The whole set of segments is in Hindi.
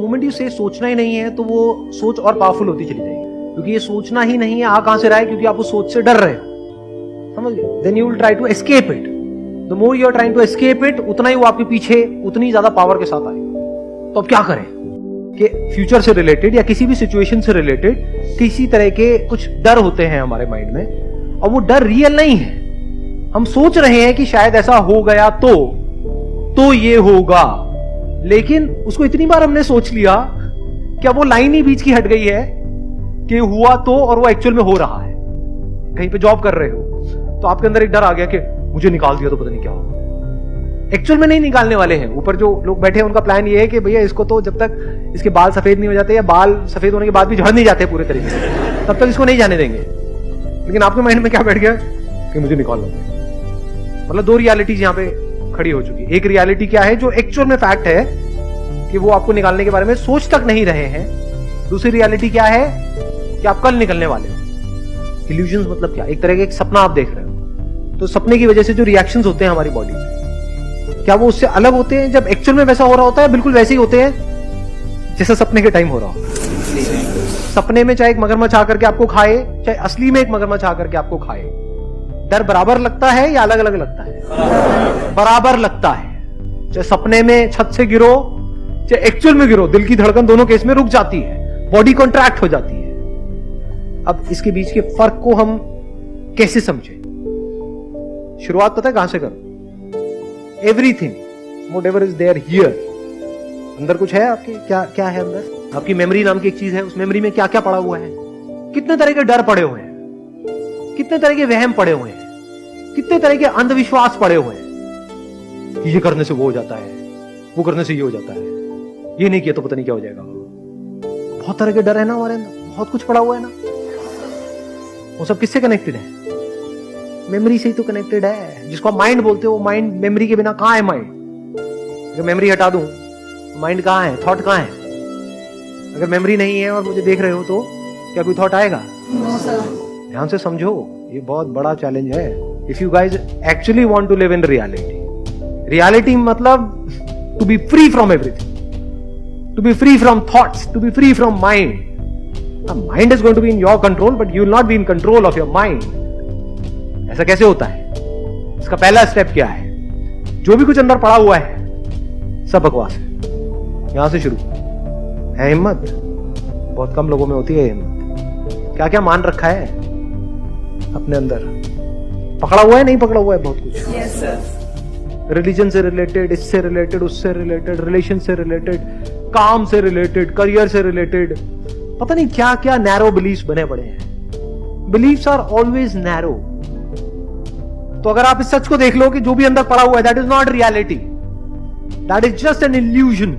मोमेंट यू से सोचना ही नहीं है तो वो सोच और पावरफुल होती चली जाएगी, क्योंकि ये सोचना ही नहीं है आ कहां से रहा है, क्योंकि आप उस सोच से डर रहे हो, समझ गए? Then you will try to escape it. The more you are trying to escape it, उतना ही वो आपके पीछे उतनी ज्यादा पावर के साथ आएगा। तो अब क्या करें कि फ्यूचर से रिलेटेड या किसी भी सिचुएशन से रिलेटेड किसी तरह के कुछ डर होते हैं हमारे माइंड में, और वो डर रियल नहीं है। हम सोच रहे हैं कि शायद ऐसा हो गया तो ये होगा, लेकिन उसको इतनी बार हमने सोच लिया कि अब वो लाइन ही बीच की हट गई है कि हुआ तो, और वो एक्चुअल में हो रहा है। कहीं पे जॉब कर रहे हो तो आपके अंदर एक डर आ गया कि मुझे निकाल दिया तो पता नहीं क्या होगा। एक्चुअल में नहीं निकालने वाले हैं। ऊपर जो लोग बैठे हैं उनका प्लान ये है कि भैया इसको तो जब तक इसके बाल सफेद नहीं हो जाते, या बाल सफेद होने के बाद भी झड़ नहीं जाते पूरे तरीके से, तब तक इसको नहीं जाने देंगे। लेकिन आपके माइंड में क्या बैठ गया कि मुझे निकालना है। मतलब दो रियलिटीज यहां पे खड़ी हो चुकी है। एक रियलिटी क्या है जो एक्चुअल में फैक्ट है कि वो आपको निकालने के बारे में सोच तक नहीं रहे हैं। दूसरी रियलिटी क्या है कि आप कल निकलने वाले हो। इल्यूजन्स मतलब क्या? एक तरह का एक सपना आप देख रहे हो, तो सपने की वजह से जो रिएक्शंस होते हैं हमारी बॉडी में, क्या वो उससे अलग होते हैं जब एक्चुअल में वैसा हो रहा होता है? बिल्कुल वैसे ही होते हैं जैसा सपने के टाइम हो रहा हो। सपने में चाहे एक मगरमच्छ आकर के आपको खाए, चाहे असली में एक मगरमच्छ आकर के आपको खाए, डर बराबर लगता है या अलग अलग लगता है? बराबर लगता है। चाहे सपने में छत से गिरो, चाहे एक्चुअल में गिरो, दिल की धड़कन दोनों केस में रुक जाती है, बॉडी कॉन्ट्रैक्ट हो जाती है। अब इसके बीच के फर्क को हम कैसे समझे? शुरुआत पता है कहां से करो? Everything whatever is there here, अंदर कुछ है आपके? क्या है अंदर? आपकी मेमोरी नाम की एक चीज है। उस मेमोरी में क्या क्या पड़ा हुआ है? कितने तरह के डर पड़े हुए हैं, कितने तरह के वहम पड़े हुए हैं, कितने तरह के अंधविश्वास पड़े हुए हैं। ये करने से वो हो जाता है, वो करने से ये हो जाता है, ये नहीं किया तो पता नहीं क्या हो जाएगा। बहुत तरह के डर है ना हमारे अंदर, बहुत कुछ पड़ा हुआ है ना। वो सब किससे कनेक्टेड है? मेमोरी से ही तो कनेक्टेड है। जिसको आप माइंड बोलते हो, माइंड मेमोरी के बिना कहां है माइंड? अगर मेमोरी हटा दूं, माइंड कहां है? थॉट कहां है? अगर मेमोरी नहीं है और मुझे देख रहे हो तो क्या कोई थॉट आएगा? ध्यान से समझो, ये बहुत बड़ा चैलेंज है। If you guys actually want to live in reality, reality मतलब to be free from everything, to be free from thoughts, to be free from mind. Mind is going to be in your control, but you will not be in control of your mind. ऐसा कैसे होता है? इसका पहला स्टेप क्या है? जो भी कुछ अंदर पड़ा हुआ है सब बकवास है। यहां से शुरू है। हिम्मत बहुत कम लोगों में होती है। हिम्मत क्या क्या मान रखा है अपने अंदर, पकड़ा हुआ है, नहीं पकड़ा हुआ है बहुत कुछ। yes, sir. रिलीजन से रिलेटेड, इससे रिलेटेड, उससे रिलेटेड, रिलेशन से रिलेटेड, काम से रिलेटेड, करियर से रिलेटेड, पता नहीं क्या क्या नैरो बिलीफ्स बने पड़े हैं। Beliefs are always narrow. तो अगर आप इस सच को देख लो कि जो भी अंदर पड़ा हुआ है that is not reality, that is just an illusion.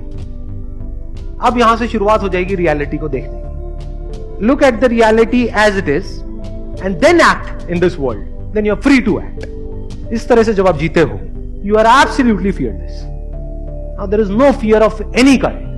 अब यहां से शुरुआत हो जाएगी रियलिटी को देखने की। Look at the reality as it is and then act in this world, then you are free to act. इस तरह से जब आप जीते हो, you are absolutely fearless. Now there is no fear of any kind.